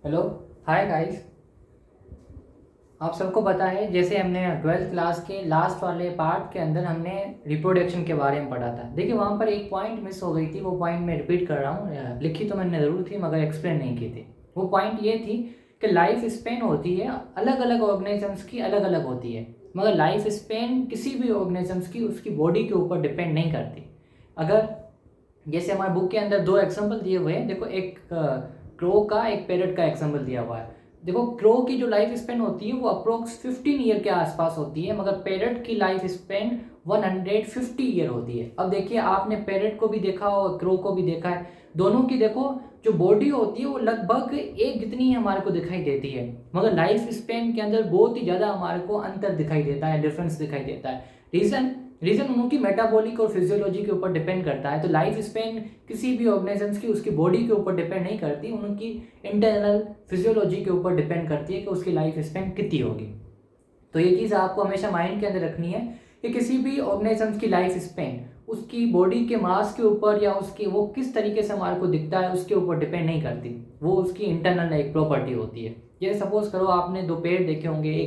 Hello. Hi guys. आप सबको पता है, जैसे हमने 12th क्लास के लास्ट वाले पार्ट के अंदर हमने रिप्रोडक्शन के बारे में पढ़ा था। देखिए वहाँ पर एक पॉइंट मिस हो गई थी, वो पॉइंट मैं रिपीट कर रहा हूँ। लिखी तो मैंने ज़रूर थी मगर एक्सप्लेन नहीं की थी। वो पॉइंट ये थी कि लाइफ स्पेन होती है अलग अलग ऑर्गेनिजम्स की, अलग अलग होती है, मगर लाइफ स्पेन किसी भी ऑर्गेनिजम्स की उसकी बॉडी के ऊपर डिपेंड नहीं करती। अगर जैसे हमारे बुक के अंदर दो एग्जांपल दिए हुए हैं, देखो एक क्रो का, एक पैरट का एग्जांपल दिया हुआ है। देखो क्रो की जो लाइफ स्पेन होती है वो अप्रोक्स 15 ईयर के आसपास होती है, मगर पैरट की लाइफ स्पेन 150 ईयर होती है। अब देखिए, आपने पैरट को भी देखा और क्रो को भी देखा है, दोनों की देखो जो बॉडी होती है वो लगभग एक जितनी ही हमारे को दिखाई देती है, मगर लाइफ स्पेन के अंदर बहुत ही ज़्यादा हमारे को अंतर दिखाई देता है, डिफरेंस दिखाई देता है। रीज़न रीजन उनकी मेटाबॉलिक और फिजियोलॉजी के ऊपर डिपेंड करता है। तो लाइफ स्पेन किसी भी ऑर्गेनिजम्स की उसकी बॉडी के ऊपर डिपेंड नहीं करती, उनकी इंटरनल फिजियोलॉजी के ऊपर डिपेंड करती है कि उसकी लाइफ स्पेन कितनी होगी। तो ये चीज़ आपको हमेशा माइंड के अंदर रखनी है कि किसी भी ऑर्गेनिजम्स की लाइफ स्पेन उसकी बॉडी के मास के ऊपर या उसकी वो किस तरीके से हमारे को दिखता है उसके ऊपर डिपेंड नहीं करती, वो उसकी इंटरनल एक प्रॉपर्टी होती है। जैसे सपोज करो आपने दो पेड़ देखे होंगे,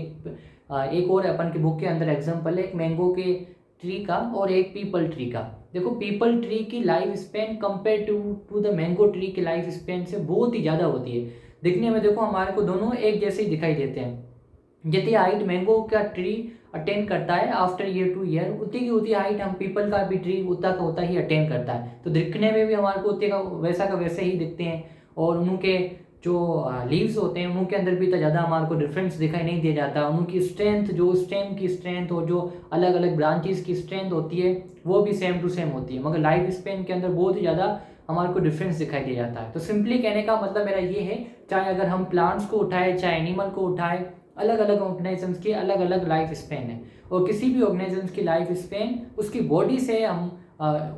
एक और अपन की बुक के अंदर एग्जाम्पल है, एक मैंगो के ट्री का और एक पीपल ट्री का। देखो पीपल ट्री की life span compare to the mango tree की लाइफ स्पेन से बहुत ही ज़्यादा होती है। दिखने में देखो हमारे को दोनों एक जैसे ही दिखाई देते हैं। जितनी हाइट मैंगो का ट्री अटेन करता है आफ्टर ईयर टू ईयर, उतनी की उतनी हाइट हम पीपल का भी ट्री उतना का उतना ही अटेन करता है। तो दिखने में भी हमारे को उतने का वैसे ही दिखते हैं, और उनके जो लीव्स होते हैं उनके अंदर भी तो ज़्यादा हमारे को डिफरेंस दिखाई नहीं दिया जाता। उनकी स्ट्रेंथ, जो स्टेम की स्ट्रेंथ और जो अलग अलग ब्रांचेस की स्ट्रेंथ होती है वो भी सेम टू सेम होती है, मगर लाइफ स्पेन के अंदर बहुत ही ज़्यादा हमारे को डिफरेंस दिखाई दे जाता है। तो सिंपली कहने का मतलब मेरा ये है, चाहे अगर हम प्लांट्स को उठाए चाहे एनिमल को उठाए, अलग अलग ऑर्गेनिजम्स की अलग अलग लाइफ स्पेन है, और किसी भी ऑर्गेनिजम्स की लाइफ स्पेन उसकी बॉडी से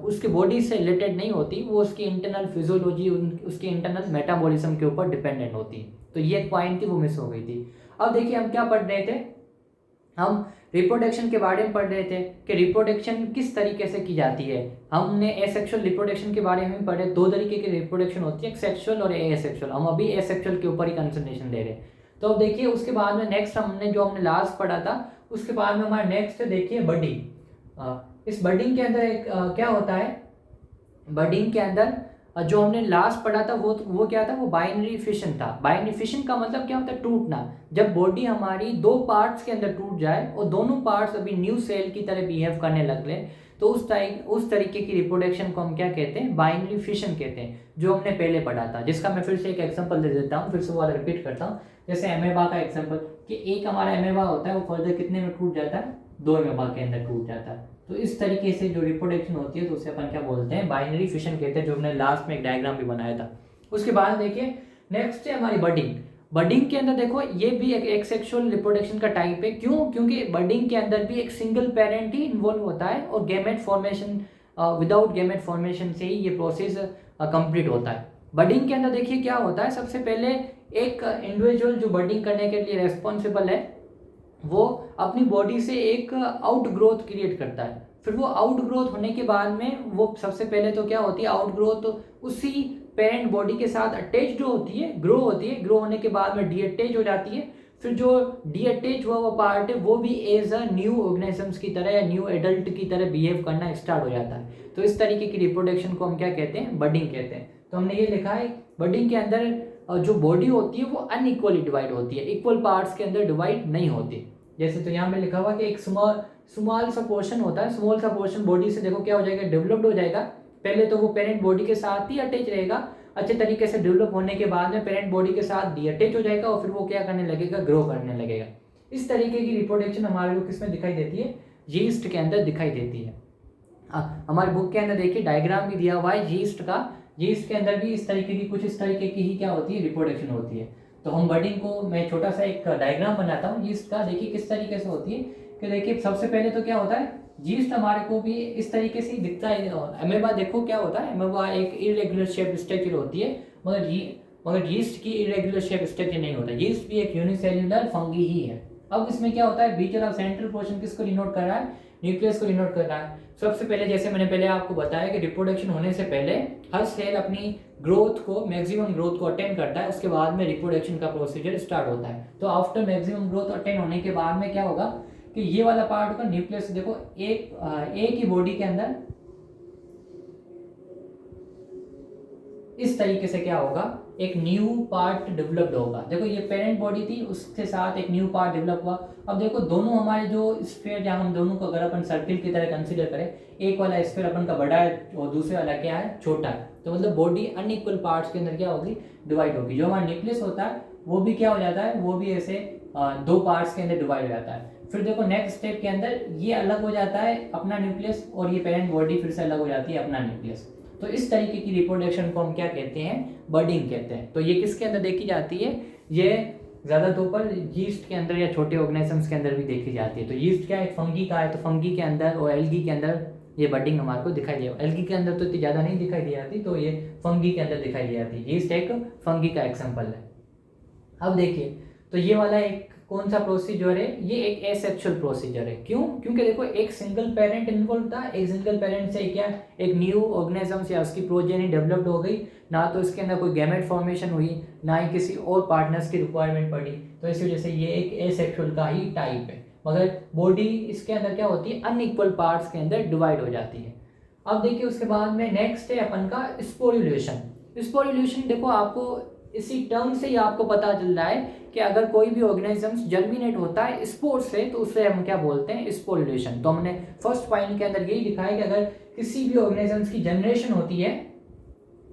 उसकी बॉडी से रिलेटेड नहीं होती, वो उसकी इंटरनल फिजियोलॉजी, उसकी इंटरनल मेटाबॉलिज्म के ऊपर डिपेंडेंट होती है। तो ये एक पॉइंट थी, वो मिस हो गई थी। अब देखिए हम क्या पढ़ रहे थे, हम रिप्रोडक्शन के बारे में पढ़ रहे थे कि रिप्रोडक्शन किस तरीके से की जाती है। हमने एसेक्सुअल रिप्रोडक्शन के बारे में पढ़े, दो तरीके की रिप्रोडक्शन होती है, एक सेक्सुअल और एसेक्सुअल। हम अभी एसेक्सुअल के ऊपर ही कंसंट्रेशन दे रहे हैं। तो अब देखिए उसके बाद में नेक्स्ट हमने जो हमने लास्ट पढ़ा था, उसके बाद में हमारा नेक्स्ट है देखिए बडिंग। इस बडिंग के अंदर एक क्या होता है, बडिंग के अंदर जो हमने लास्ट पढ़ा था वो क्या था, वो बाइनरी फिशन था। बाइनरी फिशन का मतलब क्या होता है, टूटना। जब बॉडी हमारी दो पार्ट्स के अंदर टूट जाए और दोनों पार्ट्स अभी न्यू सेल की तरह बिहेव करने लग ले, तो उस तरीके की रिप्रोडक्शन को हम क्या कहते हैं, बाइनरी फिशन कहते हैं, जो हमने पहले पढ़ा था। जिसका मैं फिर से एक एग्जांपल दे देता हूँ, फिर से वो वाला रिपीट करता हूँ। जैसे एमेबा का एग्जांपल, कि एक हमारा एमेबा होता है वो फर्दर कितने में टूट जाता है, दो एमेबा के अंदर टूट जाता है। तो इस तरीके से जो रिप्रोडक्शन होती है तो उसे अपन क्या बोलते हैं, बाइनरी फिशन कहते हैं, जो हमने लास्ट में एक डायग्राम भी बनाया था। उसके बाद देखिए नेक्स्ट है हमारी बडिंग। बडिंग के अंदर देखो ये भी एक एक्सेक्सुअल रिप्रोडक्शन का टाइप है। क्यों? क्योंकि बडिंग के अंदर भी एक सिंगल पेरेंट ही इन्वॉल्व होता है, और gamete formation, without gamete formation से ही ये प्रोसेस कंप्लीट होता है। बडिंग के अंदर देखिए क्या होता है, सबसे पहले एक इंडिविजुअल जो बडिंग करने के लिए रेस्पॉन्सिबल है वो अपनी बॉडी से एक आउट ग्रोथ क्रिएट करता है। फिर वो आउट ग्रोथ होने के बाद में वो सबसे पहले तो क्या होती है, आउट ग्रोथ उसी पेरेंट बॉडी के साथ अटैच्ड होती है, ग्रो होती है। ग्रो होने के बाद में डी अटैच हो जाती है। फिर जो डी अटैच हुआ वो पार्ट है वो भी एज अ न्यू ऑर्गेनिजम्स की तरह या न्यू एडल्ट की तरह बिहेव करना स्टार्ट हो जाता है। तो इस तरीके की रिप्रोडक्शन को हम क्या कहते हैं, बडिंग कहते हैं। तो हमने ये लिखा है, बडिंग के अंदर जो बॉडी होती है वो अनइक्वली डिवाइड होती है, इक्वल पार्ट्स के अंदर डिवाइड नहीं होती। जैसे तो यहाँ पे लिखा हुआ कि एक स्मॉल सा पोर्शन होता है, स्मॉल सा पोर्शन बॉडी से देखो क्या हो जाएगा, डेवलप्ड हो जाएगा। पहले तो वो पेरेंट बॉडी के साथ ही अटैच रहेगा, अच्छे तरीके से डेवलप होने के बाद में पेरेंट बॉडी के साथ डी अटैच हो जाएगा, और फिर वो क्या करने लगेगा, ग्रो करने लगेगा। इस तरीके की रिप्रोडक्शन हमारे को किसमें दिखाई देती है, यीस्ट के अंदर दिखाई देती है। हमारी बुक के अंदर देखिए डायग्राम भी दिया हुआ है यीस्ट का। यीस्ट के अंदर भी इस तरीके की, कुछ इस तरीके की ही क्या होती है, रिप्रोडक्शन होती है। तो हम बडिंग को मैं छोटा सा एक डायग्राम बनाता हूँ यीस्ट का, देखिए किस तरीके से होती है। कि देखिए सबसे पहले तो क्या होता है, यीस्ट हमारे को भी इस तरीके से दिखता है। अमेबा देखो क्या होता है, अमेबा एक इरेगुलर शेप स्ट्रक्चर होती है, मगर यीस्ट की इरेगुलर शेप स्ट्रक्चर नहीं होता। यीस्ट भी एक यूनिसेल्युलर फंगी ही है। अब इसमें क्या होता है, बीच वाला सेंट्रल पोर्शन किसको डिनोट कर रहा है, न्यूक्लियस को डिनोट कर रहा है। सबसे पहले जैसे मैंने पहले आपको बताया कि रिप्रोडक्शन होने से पहले हर सेल अपनी ग्रोथ को मैक्सिमम ग्रोथ को अटेन करता है, उसके बाद में रिप्रोडक्शन का प्रोसीजर स्टार्ट होता है। तो आफ्टर मैक्सिमम ग्रोथ अटेन होने के बाद में क्या होगा कि ये वाला पार्ट का न्यूक्लियस देखो एक ही बॉडी के अंदर इस तरीके से क्या होगा, एक न्यू पार्ट डेवलप्ड होगा। देखो ये पेरेंट बॉडी थी, उसके साथ एक न्यू पार्ट डेवलप हुआ। अब देखो दोनों हमारे जो स्फीयर, जहाँ हम दोनों को अगर अपन सर्किल की तरह कंसीडर करें, एक वाला स्फीयर अपन का बड़ा है और दूसरे वाला क्या है, छोटा है। तो मतलब बॉडी अनइक्वल पार्ट्स के अंदर क्या होगी, डिवाइड होगी। जो हमारा न्यूक्लियस होता है वो भी क्या हो जाता है, वो भी ऐसे दो पार्ट्स के अंदर डिवाइड हो जाता है। फिर देखो नेक्स्ट स्टेप के अंदर ये अलग हो जाता है अपना न्यूक्लियस, और ये पेरेंट बॉडी फिर से अलग हो जाती है अपना न्यूक्लियस। तो इस तरीके की रिप्रोडक्शन को हम क्या कहते हैं, बर्डिंग कहते हैं। तो ये किसके अंदर देखी जाती है, ये ज़्यादा तौर पर यीस्ट के अंदर या छोटे ऑर्गेनिजम्स के अंदर भी देखी जाती है। तो यीस्ट क्या है, फंगी का है, तो फंगी के अंदर और एल्गी के अंदर ये बर्डिंग हमारे को दिखाई दे। एल्गी के अंदर तो इतनी ज़्यादा नहीं दिखाई दी जाती, तो ये फंगी के अंदर दिखाई दी जाती है। यीस्ट एक फंगी का एग्जाम्पल है। अब देखिए, तो ये वाला एक कौन सा प्रोसीजर है, ये एक एसेक्सुअल प्रोसीजर है। क्यों? क्योंकि देखो एक सिंगल पेरेंट इन्वॉल्व था, एक सिंगल पेरेंट से क्या एक न्यू ऑर्गेनिजम्स या उसकी प्रोजेनी डेवलप्ड हो गई, ना तो इसके अंदर कोई गैमेट फॉर्मेशन हुई, ना ही किसी और पार्टनर्स की रिक्वायरमेंट पड़ी। तो इस वजह से ये एक एसेक्सुअल का ही टाइप है। मगर बॉडी इसके अंदर क्या होती है, अनइक्वल पार्ट्स के अंदर डिवाइड हो जाती है। अब देखिए उसके बाद में नेक्स्ट है अपन का स्पोरुलेशन। स्पोरुलेशन देखो आपको इसी टर्म से ही आपको पता चल रहा है कि अगर कोई भी ऑर्गेनिजम्स जर्मिनेट होता है स्पोर से, तो उसे हम क्या बोलते हैं, स्पोरुलेशन। तो हमने फर्स्ट पॉइंट के अंदर यही लिखा है कि अगर किसी भी ऑर्गेनिजम्स की जनरेशन होती है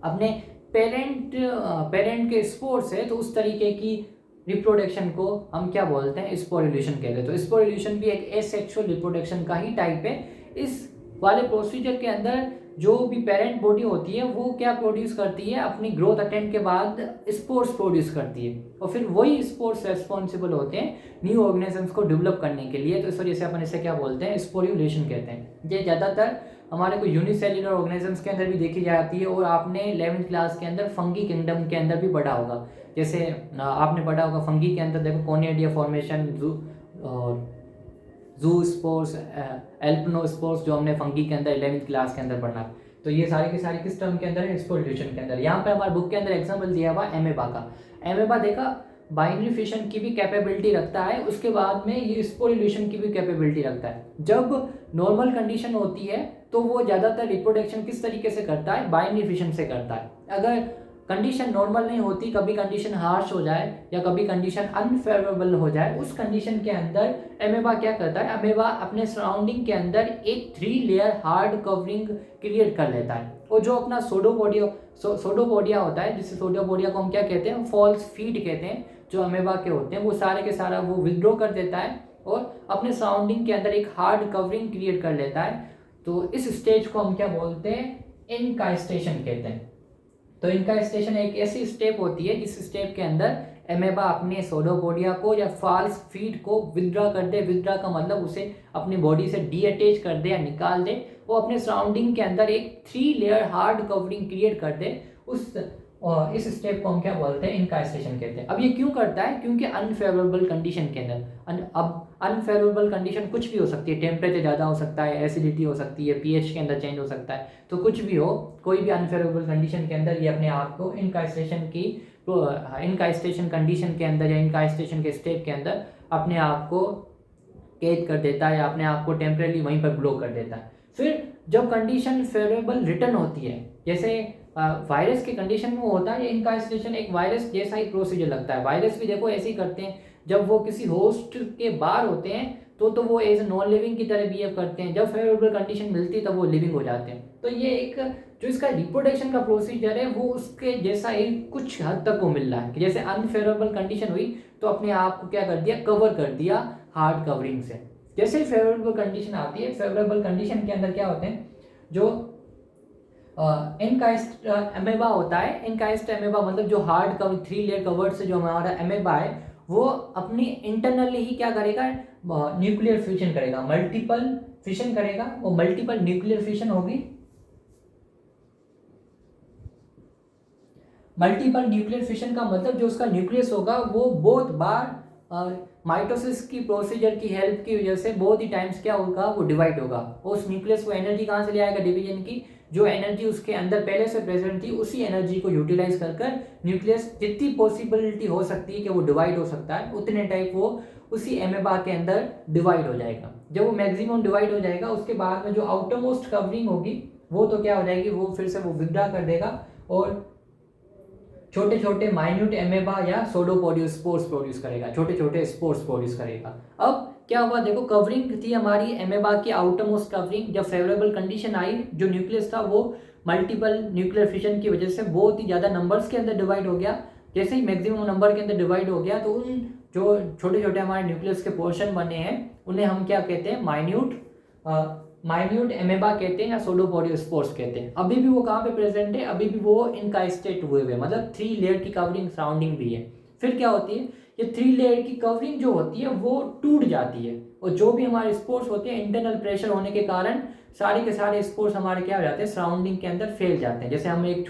अपने पेरेंट के स्पोर से, तो उस तरीके की रिप्रोडक्शन को हम क्या बोलते हैं, स्पोरुलेशन कहते हैं। तो स्पोरुलेशन भी एक एसेक्सुअल रिप्रोडक्शन का ही टाइप है। इस वाले प्रोसीजर के अंदर जो भी पेरेंट बॉडी होती है वो क्या प्रोड्यूस करती है, अपनी ग्रोथ अटेंड के बाद स्पोर्स प्रोड्यूस करती है, और फिर वही स्पोर्स रेस्पॉन्सिबल होते हैं न्यू ऑर्गेनिजम्स को डेवलप करने के लिए। तो इस वजह से अपन इसे क्या बोलते हैं, स्पोरुलेशन कहते हैं। ये ज़्यादातर हमारे को यूनिसेल्युलर ऑर्गेनिजम्स के अंदर भी देखी जाती है, और आपने 11th क्लास के अंदर फंगी किंगडम के अंदर भी पढ़ा होगा। जैसे आपने पढ़ा होगा फंगी के अंदर देखो कोनिडिया फॉर्मेशन, और जू स्पोर्स, एल्पनो स्पोर्स, जो हमने फंगी के अंदर 11th क्लास के अंदर पढ़ा। तो ये सारी की सारी किस टर्म के अंदर है, स्पोरुलेशन के अंदर। यहाँ पे हमारे बुक के अंदर एग्जाम्पल दिया हुआ एमेबा का। एमेबा देखा बाइनरी फिशन की भी कैपेबिलिटी रखता है, उसके बाद में ये स्पोरुलेशन की भी कैपेबिलिटी रखता है। जब नॉर्मल कंडीशन होती है तो वो ज़्यादातर रिप्रोडक्शन किस तरीके से करता है, बाइनरी फिशन से करता है। अगर कंडीशन नॉर्मल नहीं होती, कभी कंडीशन हार्श हो जाए या कभी कंडीशन अनफेवरेबल हो जाए, उस कंडीशन के अंदर एमेबा क्या करता है, एमेबा अपने सराउंडिंग के अंदर एक 3 लेयर हार्ड कवरिंग क्रिएट कर लेता है। और जो अपना सोडोपोडिया होता है, जिससे सोडोपोडिया को हम क्या कहते हैं, फॉल्स फीट कहते हैं, जो अमेबा के होते हैं, वो सारे के सारा वो विथड्रॉ कर देता है और अपने सराउंडिंग के अंदर एक हार्ड कवरिंग क्रिएट कर लेता है। तो इस स्टेज को हम क्या बोलते हैं, इनकास्टेशन कहते हैं। तो इनकास्टेशन एक ऐसी स्टेप होती है जिस स्टेप के अंदर एमेबा अपने सोडोपोडिया को या फॉल्स फीड को विथड्रॉ कर दे। विथड्रॉ का मतलब उसे अपनी बॉडी से डीअटैच कर दे या निकाल दे, वो अपने सराउंडिंग के अंदर एक 3 लेयर हार्ड कवरिंग क्रिएट कर दे। और इस स्टेप को हम क्या बोलते हैं, इनकास्टेशन कहते हैं। अब ये क्यों करता है, क्योंकि अनफेवरेबल कंडीशन के अंदर, अब अनफेवरेबल कंडीशन कुछ भी हो सकती है, टेम्परेचर ज़्यादा हो सकता है, एसिडिटी हो सकती है, पीएच के अंदर चेंज हो सकता है, तो कुछ भी हो, कोई भी अनफेवरेबल कंडीशन के अंदर ये अपने आप को इनकास्टेशन कंडीशन के अंदर या इनकास्टेशन के स्टेप के अंदर अपने आप को कैद कर देता है या अपने आप को टेम्परेरी वहीं पर ब्लॉक कर देता है। फिर जब कंडीशन फेवरेबल रिटर्न होती है, जैसे वायरस के कंडीशन में होता है, इनकास्टेशन एक वायरस जैसा ही प्रोसीजर लगता है। वायरस भी देखो ऐसे ही करते हैं, जब वो किसी होस्ट के बाहर होते हैं तो वो एज नॉन लिविंग की तरह बिहेव करते हैं, जब फेवरेबल कंडीशन मिलती है तब वो लिविंग हो जाते हैं। तो ये एक जो इसका रिप्रोडक्शन का प्रोसीजर है वो उसके जैसा ही कुछ हद तक वो मिल रहा है कि जैसे अनफेवरेबल कंडीशन हुई तो अपने आप को क्या कर दिया, कवर कर दिया हार्ड कवरिंग से। जैसे ही फेवरेबल कंडीशन आती है, फेवरेबल कंडीशन के अंदर क्या होते हैं, जो इनकास्ट एमेबा होता है, इनकास्ट एमेबा मतलब जो हार्ड कवर 3 लेयर कवर्ड से जो हमारा एमेबा है, वो अपनी इंटरनली ही क्या करेगा, न्यूक्लियर फिशन करेगा, मल्टीपल फिशन करेगा। वो मल्टीपल न्यूक्लियर फिशन होगी। मल्टीपल न्यूक्लियर फिशन का मतलब जो उसका न्यूक्लियस होगा वो बहुत बार माइटोसिस की प्रोसीजर की हेल्प की वजह से बहुत ही टाइम्स क्या होगा, वो डिवाइड होगा। और उस न्यूक्लियस को एनर्जी कहाँ से ले आएगा डिवीजन की, जो एनर्जी उसके अंदर पहले से प्रेजेंट थी उसी एनर्जी को यूटिलाइज कर कर न्यूक्लियस जितनी पॉसिबिलिटी हो सकती है कि वो डिवाइड हो सकता है उतने टाइप वो उसी एमेबा के अंदर डिवाइड हो जाएगा। जब वो मैक्सिमम डिवाइड हो जाएगा उसके बाद में जो आउटर मोस्ट कवरिंग होगी वो तो क्या हो जाएगी, वो फिर से वो विड्रा कर देगा और छोटे छोटे माइन्यूट एमेबा या सोडोपोडियो स्पोर्स प्रोड्यूस करेगा, छोटे छोटे स्पोर्स प्रोड्यूस करेगा। अब क्या हुआ देखो, कवरिंग थी हमारी एमेबा की आउटर मोस्ट कवरिंग, जब फेवरेबल कंडीशन आई जो न्यूक्लियस था वो मल्टीपल न्यूक्लियर फिशन की वजह से बहुत ही ज़्यादा नंबर्स के अंदर डिवाइड हो गया। जैसे ही मैक्सिमम नंबर के अंदर डिवाइड हो गया तो उन जो छोटे छोटे हमारे न्यूक्लियस के पोर्शन बने हैं उन्हें हम क्या कहते हैं, माइन्यूट एमेबा कहते हैं या सोडोपोडियो स्पोर्स कहते हैं। अभी भी वो कहाँ पे प्रेजेंट है, अभी भी वो इनकाइस्टेट हुए हुए, मतलब 3 लेयर की कवरिंग सराउंडिंग भी है। फिर क्या होती है, ये 3 लेयर की कवरिंग जो होती है वो टूट जाती है और जो भी हमारे स्पोर्स होते हैं इंटरनल प्रेशर होने के कारण सारे के सारे स्पोर्स हमारे क्या हो जाते हैं, सराउंडिंग के अंदर फैल जाते हैं। जैसे हम एक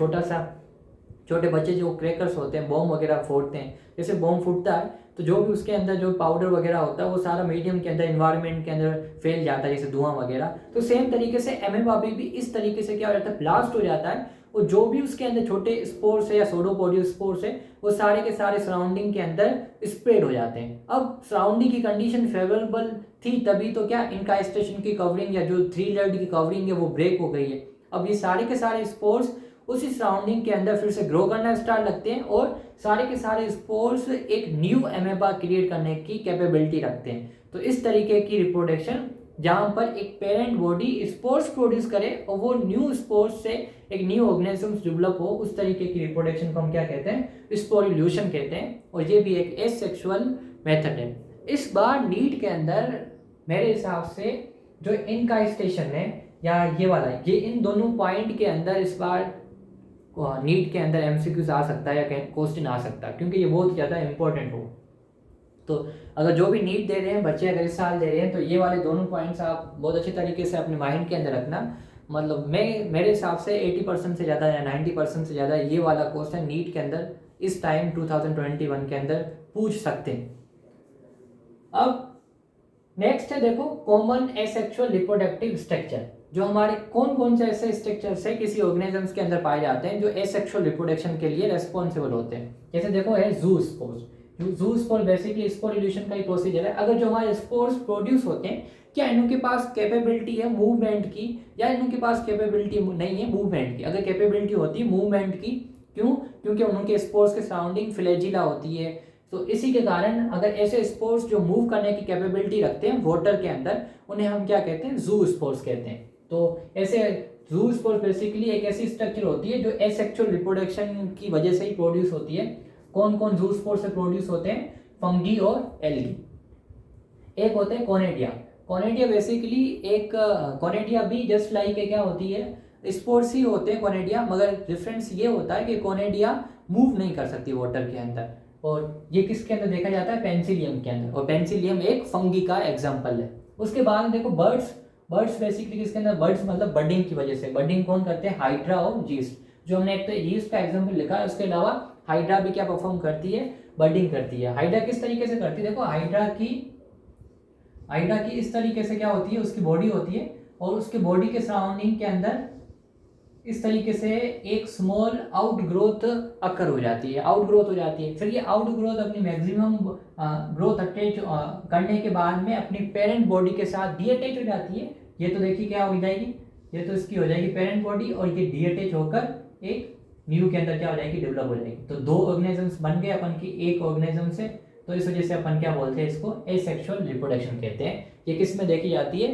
छोटे बच्चे जो क्रैकर्स होते हैं, बॉम्ब वगैरह फोड़ते हैं, जैसे बॉम्ब फूटता है तो जो भी उसके अंदर जो पाउडर वगैरह होता है वो सारा मीडियम के अंदर इन्वायरमेंट के अंदर फैल जाता है, जैसे धुआं वगैरह। तो सेम तरीके से एमेबा भी इस तरीके से क्या हो जाता है, ब्लास्ट हो जाता है और जो भी उसके अंदर छोटे स्पोर्स है या सोडोपोडियो स्पोर्स है वो सारे के सारे सराउंडिंग के अंदर स्प्रेड हो जाते हैं। अब सराउंडिंग की कंडीशन फेवरेबल थी तभी तो क्या इनकाइस्टेशन की कवरिंग या जो 3 लेयर की कवरिंग है वो ब्रेक हो गई है। अब ये सारे के सारे स्पोर्स उसी सराउंडिंग के अंदर फिर से ग्रो करना स्टार्ट लगते हैं और सारे के सारे स्पोर्स एक न्यू एमेबा क्रिएट करने की कैपेबिलिटी रखते हैं। तो इस तरीके की रिप्रोडक्शन जहां पर एक पेरेंट बॉडी स्पोर्स प्रोड्यूस करे और वो न्यू स्पोर्स से एक न्यू ऑर्गेनिजम्स डेवलप हो, उस तरीके की रिप्रोडक्शन को हम क्या कहते हैं, स्पोरिल्यूशन कहते हैं। और ये भी एक एसेक्सुअल मेथड है। इस बार नीट के अंदर मेरे हिसाब से जो इनकाइस्टेशन है या ये वाला, ये इन दोनों पॉइंट के अंदर इस बार नीट के अंदर एमसीक्यूज आ सकता है या क्वेश्चन आ सकता है, क्योंकि ये बहुत ज़्यादा इंपॉर्टेंट हो। तो अगर जो भी नीट दे रहे हैं बच्चे, अगर इस साल दे रहे हैं तो ये वाले दोनों पॉइंट्स आप बहुत अच्छे तरीके से अपने माइंड के अंदर रखना। मतलब मेरे हिसाब से 80% से ज़्यादा या 90% से ज़्यादा ये वाला क्वेश्चन नीट के अंदर इस टाइम 2021 के अंदर पूछ सकते हैं। अब नेक्स्ट है देखो, कॉमन एसेक्सुअल रिप्रोडक्टिव स्ट्रक्चर। जो हमारे कौन कौन से ऐसे स्ट्रक्चर्स है किसी ऑर्गेनिजम्स के अंदर पाए जाते हैं जो एसेक्सुअल रिप्रोडक्शन के लिए रेस्पॉन्सिबल होते हैं। जैसे देखो है जू स्पोर बेसिकली स्पोरिल्यूशन का ही प्रोसीजर है। अगर जो हमारे स्पोर्स प्रोड्यूस होते हैं, क्या इनके पास कैपेबिलिटी है मूवमेंट की या इनके पास कैपेबिलिटी नहीं है मूवमेंट की? अगर कैपेबिलिटी होती है मूवमेंट की, क्यों? क्योंकि उनके स्पोर्स के सराउंडिंग फ्लैजिला होती है। तो इसी के कारण अगर ऐसे स्पोर्स जो मूव करने की कैपेबिलिटी रखते हैं वाटर के अंदर, उन्हें हम क्या कहते हैं, जू स्पोर्स कहते हैं। तो ऐसे जू स्पोर्स बेसिकली एक ऐसी स्ट्रक्चर होती है जो एसेक्सुअल रिप्रोडक्शन की वजह से ही प्रोड्यूस होती है। कौन कौन जू स्पोर्स से प्रोड्यूस होते हैं? फंगी और एल्गी। एक होते हैं कोनेडिया बेसिकली एक कोनेडिया भी जस्ट लाइक क्या होती है, स्पोर्स ही होते हैं कोनेडिया, मगर डिफरेंस ये होता है कि कोनेडिया मूव नहीं कर सकती वाटर के अंदर। और ये किसके अंदर देखा जाता है? पेंसिलियम के अंदर। और पेंसिलियम एक फंगी का एग्जाम्पल है। उसके बाद देखो बर्ड्स बेसिकली किसके अंदर? बर्ड्स मतलब बडिंग की वजह से। बडिंग कौन करते हैं? हाइड्रा और यीस्ट। जो हमने एक तो यीस्ट का एग्जाम्पल लिखा है, उसके अलावा हाइड्रा भी क्या परफॉर्म करती है? बडिंग करती है। हाइड्रा किस तरीके से करती है? देखो हाइड्रा की इस तरीके से क्या होती है, उसकी बॉडी होती है और उसके बॉडी के सराउंडिंग के अंदर इस तरीके से एक स्मॉल आउट ग्रोथ अकर हो जाती है। फिर ये आउट ग्रोथ अपनी मैक्सिमम ग्रोथ अटैच करने के बाद में अपनी पेरेंट बॉडी के साथ डीअटैच हो जाती है। ये तो देखिए क्या हो जाएगी, ये तो इसकी हो जाएगी पेरेंट बॉडी और ये डीअटैच होकर एक न्यू के अंदर क्या हो जाएगी? डेवलप हो जाएगी। तो 2 ऑर्गेनिजम्स बन गए अपन की एक ऑर्गेनिज्म से। तो इस वजह से अपन क्या बोलते हैं? इसको एसेक्सुअल रिप्रोडक्शन कहते हैं। ये किस में देखी जाती है?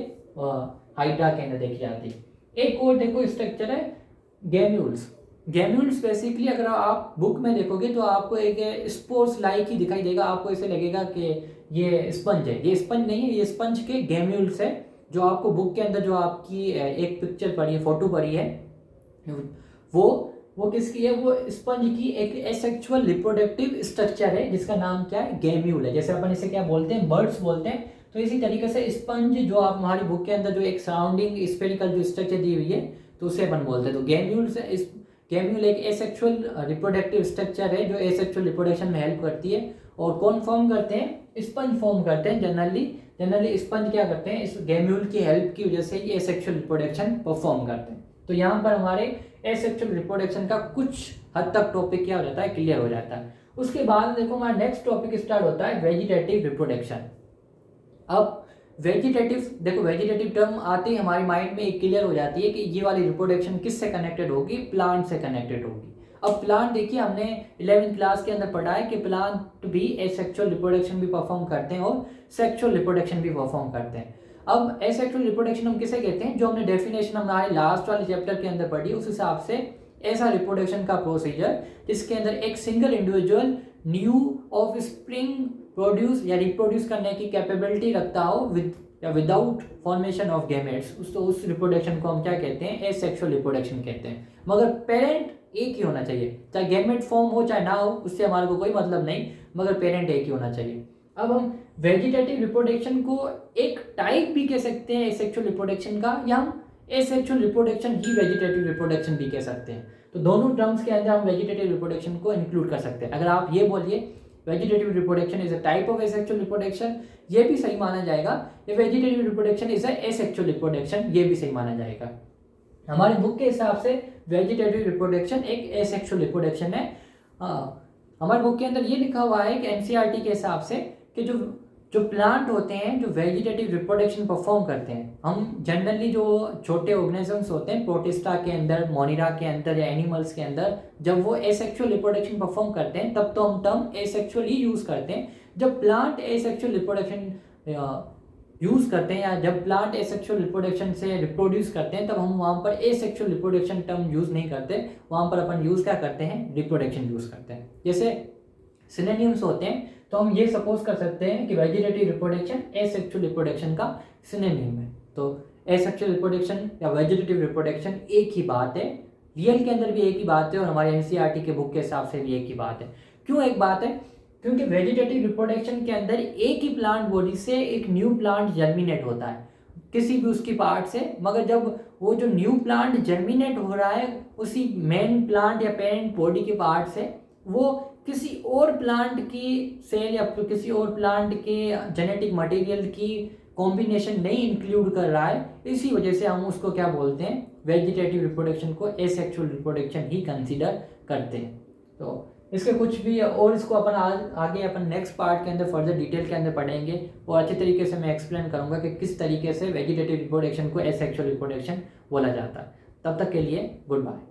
हाइड्रा के अंदर देखी जाती है। एक और देखो स्ट्रक्चर है गैम्यूल्स बेसिकली अगर आप बुक में देखोगे तो आपको एक स्पोर्स लाइक ही दिखाई देगा। आपको ऐसे लगेगा कि ये स्पंज है। ये स्पंज नहीं है, ये स्पंज के गैम्यूल्स है। जो आपको बुक के अंदर जो आपकी एक पिक्चर पड़ी है, फोटो पड़ी है, वो किसकी है? वो स्पंज की एक एसेक्सुअल रिप्रोडक्टिव स्ट्रक्चर है जिसका नाम क्या है? गैम्यूल है। जैसे अपन इसे क्या बोलते हैं? बर्ड्स बोलते हैं। तो इसी तरीके से स्पंज जो आप हमारी बुक के अंदर जो एक सराउंडिंग स्फेरिकल जो स्ट्रक्चर दी हुई है तो उसे अपन बोलते हैं। तो गैम्यूल एक एसेक्सुअल रिप्रोडक्टिव स्ट्रक्चर है जो एसेक्सुअल रिप्रोडक्शन में हेल्प करती है। और कौन फॉर्म करते हैं? स्पंज फॉर्म करते हैं जनरली स्पंज क्या करते हैं? इस गैम्यूल की हेल्प की वजह से ये एसेक्सुअल रिप्रोडक्शन परफॉर्म करते हैं। तो यहाँ पर हमारे एसेक्सुअल रिप्रोडक्शन का कुछ हद तक टॉपिक क्या हो जाता है, क्लियर हो जाता है। उसके बाद देखो हमारा नेक्स्ट टॉपिक स्टार्ट होता है वेजिटेटिव रिप्रोडक्शन। अब वेजिटेटिव, देखो वेजिटेटिव टर्म आते ही हमारे माइंड में एक क्लियर हो जाती है कि ये वाली रिप्रोडक्शन किससे कनेक्टेड होगी, प्लांट से कनेक्टेड होगी। अब प्लांट देखिए हमने 11th क्लास के अंदर पढ़ा है कि प्लांट भी एसेक्सुअल रिप्रोडक्शन भी परफॉर्म करते हैं और सेक्सुअल रिप्रोडक्शन भी परफॉर्म करते हैं। अब एसेक्सुअल रिप्रोडक्शन हम किसे कहते हैं, जो हमने डेफिनेशन हमारे लास्ट वाले चैप्टर के अंदर पढ़ी, उस हिसाब से ऐसा रिप्रोडक्शन का प्रोसीजर जिसके अंदर एक single individual new of spring produce या रिप्रोड्यूस करने की कैपेबिलिटी रखता हो विद या विदाउट फॉर्मेशन ऑफ गैमेट्स, उस रिप्रोडक्शन को हम क्या कहते हैं, एसेक्सुअल रिप्रोडक्शन कहते हैं। मगर पेरेंट एक ही होना चाहिए, चाहे गैमेट फॉर्म हो चाहे ना हो, उससे हमारे को कोई मतलब नहीं, मगर पेरेंट एक ही होना चाहिए। अब हम वेजिटेटिव रिप्रोडक्शन को एक टाइप भी कह सकते हैं एसेक्सुअल रिप्रोडक्शन का, या हम एसेक्सुअल रिप्रोडक्शन ही वेजिटेटिव रिप्रोडक्शन भी कह सकते हैं। तो दोनों टर्म्स के अंदर हम वेजिटेटिव रिप्रोडक्शन को इंक्लूड कर सकते हैं। अगर आप ये बोलिए vegetative reproduction is a type of asexual reproduction, ये भी सही माना जाएगा। ये vegetative reproduction is a asexual reproduction, ये भी सही माना जाएगा। हमारी बुक के हिसाब से वेजिटेटिव रिप्रोडक्शन एक एसेक्सुअल रिप्रोडक्शन है। हमारे बुक के अंदर ये लिखा हुआ है कि एनसीईआरटी के हिसाब से कि जो प्लांट होते हैं जो वेजिटेटिव रिप्रोडक्शन परफॉर्म करते हैं, हम जनरली जो छोटे ऑर्गेनिजम्स होते हैं प्रोटिस्टा के अंदर, मोनिरा के अंदर या एनिमल्स के अंदर, जब वो एसेक्सुअल रिप्रोडक्शन परफॉर्म करते हैं तब तो हम टर्म एसेक्सुअल ही यूज़ करते हैं। जब प्लांट एसेक्सुअल रिप्रोडक्शन यूज़ करते हैं या जब प्लांट एसेक्सुअल रिप्रोडक्शन से रिप्रोड्यूस करते हैं, तब हम वहाँ पर एसेक्सुअल रिप्रोडक्शन टर्म यूज़ नहीं करते, वहाँ पर अपन यूज़ क्या करते हैं, रिप्रोडक्शन यूज़ करते हैं। जैसे सिनोनिम्स होते हैं, तो हम ये सपोज कर सकते हैं कि वेजिटेटिव रिप्रोडक्शन एसेक्सुअल रिप्रोडक्शन का सिनोनिम है। तो एसेक्सुअल रिप्रोडक्शन या वेजिटेटिव रिप्रोडक्शन एक ही बात है, रियल के अंदर भी एक ही बात है और हमारे एनसीईआरटी के बुक के हिसाब से भी एक ही बात है। क्यों एक बात है, क्योंकि वेजिटेटिव रिप्रोडक्शन के अंदर एक ही प्लांट बॉडी से एक न्यू प्लांट जर्मिनेट होता है किसी भी उसकी पार्ट से, मगर जब वो जो न्यू प्लांट जर्मिनेट हो रहा है उसी मेन प्लांट या पेरेंट बॉडी के पार्ट से, वो किसी और प्लांट की सेल या किसी और प्लांट के जेनेटिक मटेरियल की कॉम्बिनेशन नहीं इंक्लूड कर रहा है, इसी वजह से हम उसको क्या बोलते हैं, वेजिटेटिव रिप्रोडक्शन को एसेक्सुअल रिप्रोडक्शन ही कंसीडर करते हैं। तो इसके कुछ भी और इसको अपन आगे अपन नेक्स्ट पार्ट के अंदर फर्दर डिटेल के अंदर पढ़ेंगे और अच्छे तरीके से मैं एक्सप्लेन करूंगा कि किस तरीके से वेजिटेटिव रिप्रोडक्शन को एसेक्सुअल रिप्रोडक्शन बोला जाता है। तब तक के लिए गुड बाय।